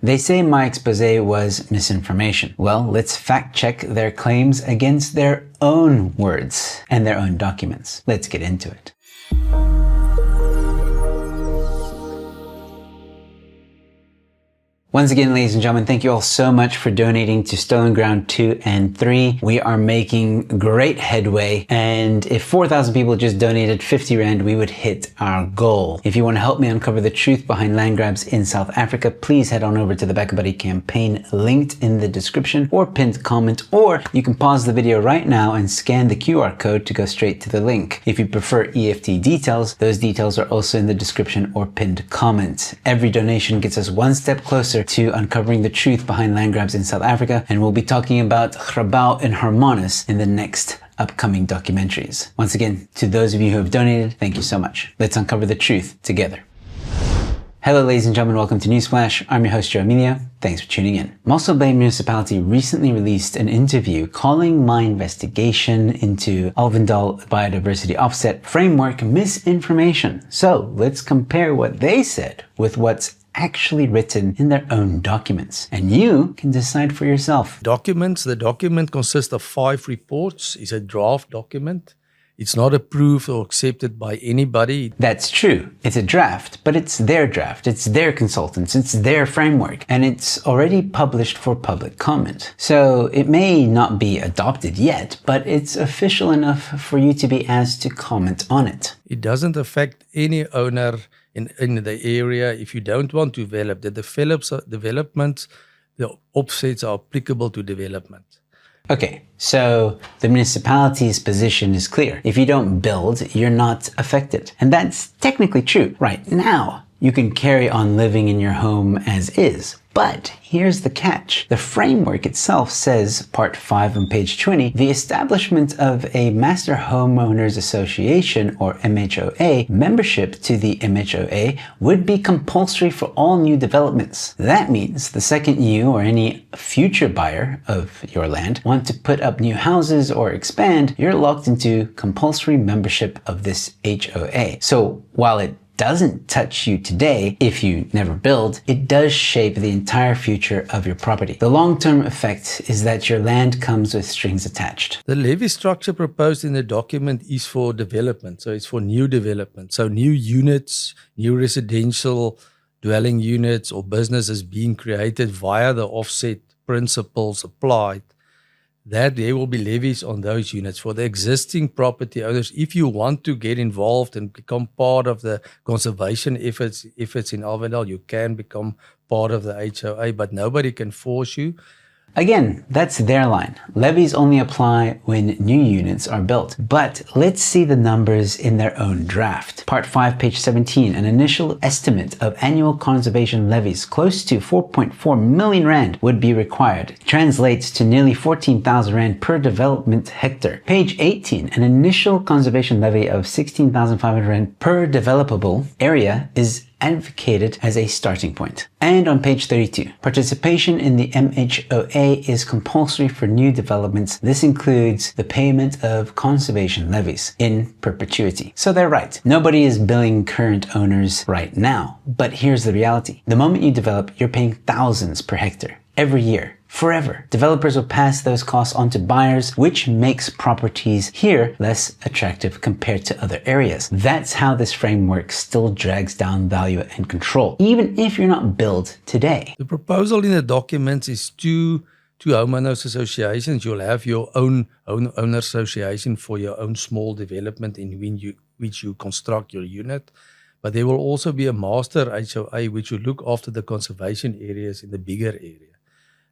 They say my expose was misinformation. Well, let's fact check their claims against their own words and their own documents. Let's get into it. Once again, ladies and gentlemen, thank you all so much for donating to Stolen Ground 2 and 3. We are making great headway, and if 4,000 people just donated 50 Rand, we would hit our goal. If you want to help me uncover the truth behind land grabs in South Africa, please head on over to the BackaBuddy campaign linked in the description or pinned comment, or you can pause the video right now and scan the QR code to go straight to the link. If you prefer EFT details, those details are also in the description or pinned comment. Every donation gets us one step closer to uncovering the truth behind land grabs in South Africa, and we'll be talking about Grabouw and Hermanus in the next upcoming documentaries. Once again, to those of you who have donated, thank you so much. Let's uncover the truth together. Hello ladies and gentlemen, welcome to Newsflash. I'm your host, Emilio. Thanks for tuning in. Mossel Bay Municipality recently released an interview calling my investigation into Aalwyndal biodiversity offset framework misinformation. So let's compare what they said with what's actually written in their own documents, and you can decide for yourself. The document consists of 5 reports. It's a draft document. It's not approved or accepted by anybody. That's true. It's a draft, but it's their draft. It's their consultants. It's their framework, and it's already published for public comment. So it may not be adopted yet, but it's official enough for you to be asked to comment on it. It doesn't affect any owner in the area. If you don't want to develop, the development, the offsets are applicable to development. Okay, so the municipality's position is clear. If you don't build, you're not affected. And that's technically true. Right now, you can carry on living in your home as is. But here's the catch. The framework itself says, part 5 on page 20, the establishment of a Master Homeowners Association, or MHOA, membership to the MHOA would be compulsory for all new developments. That means the second you or any future buyer of your land want to put up new houses or expand, you're locked into compulsory membership of this HOA. So while it doesn't touch you today if you never build, it does shape the entire future of your property. The long-term effect is that your land comes with strings attached. The levy structure proposed in the document is for development, so it's for new development. So new units, new residential dwelling units or businesses being created via the offset principles applied, that there will be levies on those units. For the existing property owners, if you want to get involved and become part of the conservation efforts, if it's in Aalwyndal, you can become part of the HOA, but nobody can force you. Again, that's their line. Levies only apply when new units are built. But let's see the numbers in their own draft. Part 5, page 17, an initial estimate of annual conservation levies close to 4.4 million Rand would be required. Translates to nearly 14,000 Rand per development hectare. Page 18, an initial conservation levy of 16,500 Rand per developable area is advocated as a starting point. And on page 32, participation in the MHOA is compulsory for new developments. This includes the payment of conservation levies in perpetuity. So they're right. Nobody is billing current owners right now. But here's the reality. The moment you develop, you're paying thousands per hectare every year. Forever. Developers will pass those costs on to buyers, which makes properties here less attractive compared to other areas. That's how this framework still drags down value and control, even if you're not built today. The proposal in the documents is two homeowners associations. You'll have your own owner association for your own small development in which you construct your unit. But there will also be a master HOA which will look after the conservation areas in the bigger area.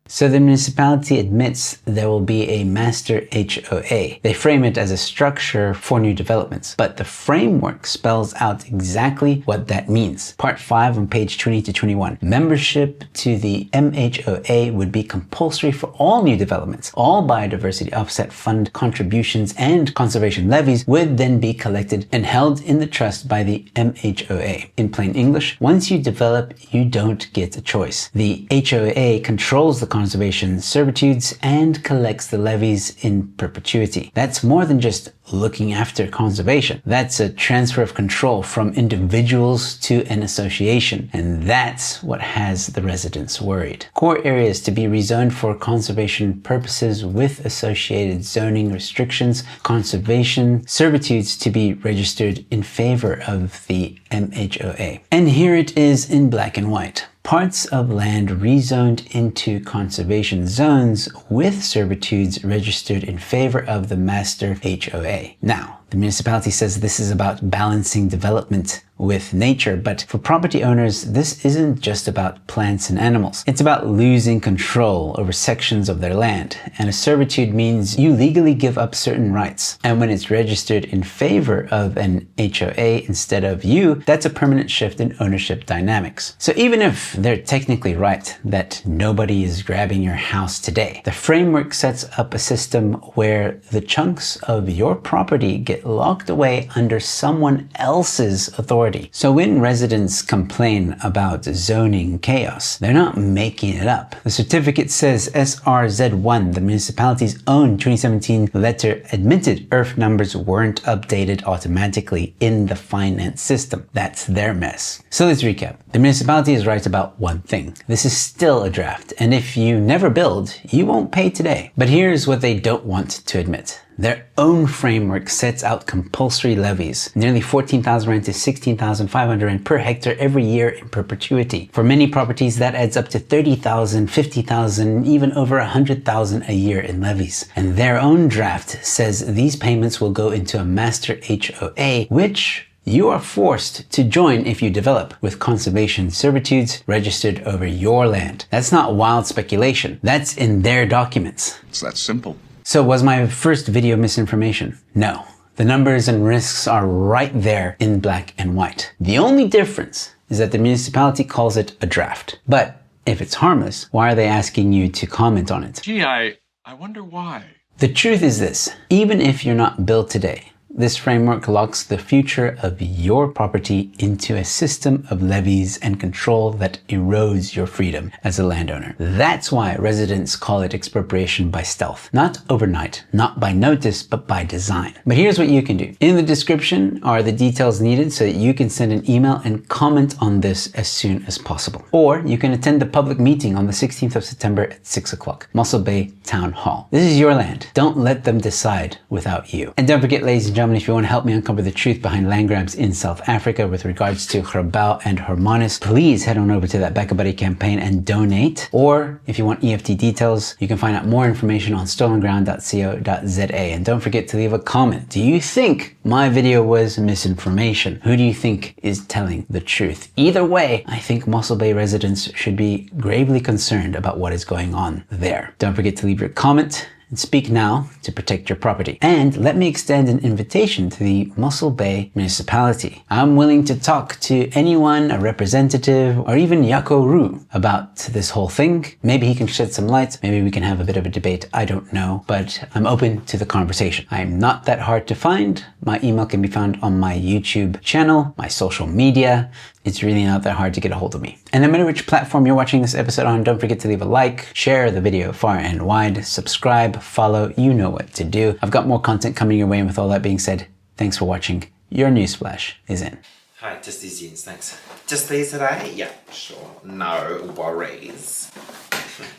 So the municipality admits there will be a master HOA. They frame it as a structure for new developments, but the framework spells out exactly what that means. Part 5 on page 20 to 21. Membership to the MHOA would be compulsory for all new developments. All biodiversity offset fund contributions and conservation levies would then be collected and held in the trust by the MHOA. In plain English, once you develop, you don't get a choice. The HOA controls the conservation servitudes and collects the levies in perpetuity. That's more than just looking after conservation. That's a transfer of control from individuals to an association, and that's what has the residents worried. Core areas to be rezoned for conservation purposes with associated zoning restrictions, conservation servitudes to be registered in favor of the MHOA. And here it is in black and white. Parts of land rezoned into conservation zones with servitudes registered in favor of the master HOA. Now, the municipality says this is about balancing development with nature, but for property owners, this isn't just about plants and animals. It's about losing control over sections of their land. And a servitude means you legally give up certain rights. And when it's registered in favor of an HOA instead of you, that's a permanent shift in ownership dynamics. So even if they're technically right that nobody is grabbing your house today, the framework sets up a system where the chunks of your property get locked away under someone else's authority. So when residents complain about zoning chaos, they're not making it up. The certificate says SRZ1, the municipality's own 2017 letter, admitted earth numbers weren't updated automatically in the finance system. That's their mess. So let's recap. The municipality is right about one thing. This is still a draft, and if you never build, you won't pay today. But here's what they don't want to admit. Their own framework sets out compulsory levies, nearly 14,000 rand to 16,500 rand per hectare every year in perpetuity. For many properties, that adds up to 30,000, 50,000, even over 100,000 a year in levies. And their own draft says these payments will go into a master HOA, which you are forced to join if you develop with conservation servitudes registered over your land. That's not wild speculation. That's in their documents. It's that simple. So was my first video misinformation? No. The numbers and risks are right there in black and white. The only difference is that the municipality calls it a draft. But if it's harmless, why are they asking you to comment on it? Gee, I wonder why. The truth is this: even if you're not built today, this framework locks the future of your property into a system of levies and control that erodes your freedom as a landowner. That's why residents call it expropriation by stealth. Not overnight, not by notice, but by design. But here's what you can do. In the description are the details needed so that you can send an email and comment on this as soon as possible. Or you can attend the public meeting on the 16th of September at 6 o'clock, Mossel Bay Town Hall. This is your land. Don't let them decide without you. And don't forget, ladies and gentlemen, if you want to help me uncover the truth behind land grabs in South Africa with regards to Grabau and Hermanus, please head on over to that Backer Buddy campaign and donate. Or if you want EFT details, you can find out more information on stolenground.co.za. And don't forget to leave a comment. Do you think my video was misinformation? Who do you think is telling the truth? Either way, I think Mossel Bay residents should be gravely concerned about what is going on there. Don't forget to leave your comment and speak now to protect your property. And let me extend an invitation to the Mossel Bay Municipality. I'm willing to talk to anyone, a representative, or even Yako Ru about this whole thing. Maybe he can shed some light. Maybe we can have a bit of a debate. I don't know, but I'm open to the conversation. I'm not that hard to find. My email can be found on my YouTube channel, my social media. It's really not that hard to get a hold of me. And no matter which platform you're watching this episode on, don't forget to leave a like, share the video far and wide, subscribe, follow, you know what to do. I've got more content coming your way, and with all that being said, thanks for watching. Your Newsflash is in. Hi, just these jeans, thanks. Just these today? Yeah, sure. No worries.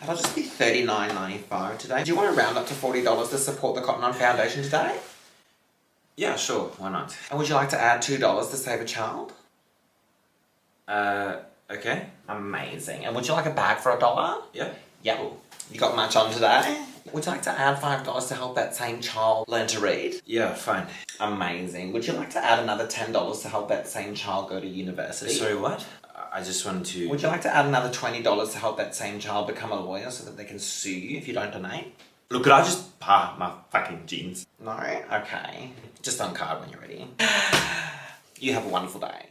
That'll just be $39.95 today. Do you want to round up to $40 to support the Cotton On Foundation today? Yeah, sure. Why not? And would you like to add $2 to save a child? Okay. Amazing. And would you like a bag for $1? Yeah. Yeah. Cool. You got much on today? Would you like to add $5 to help that same child learn to read? Yeah, fine. Amazing. Would you like to add another $10 to help that same child go to university? Sorry, what? I just wanted to... Would you like to add another $20 to help that same child become a lawyer so that they can sue you if you don't donate? Look, could I just my fucking jeans? No? Okay. Just on card when you're ready. You have a wonderful day.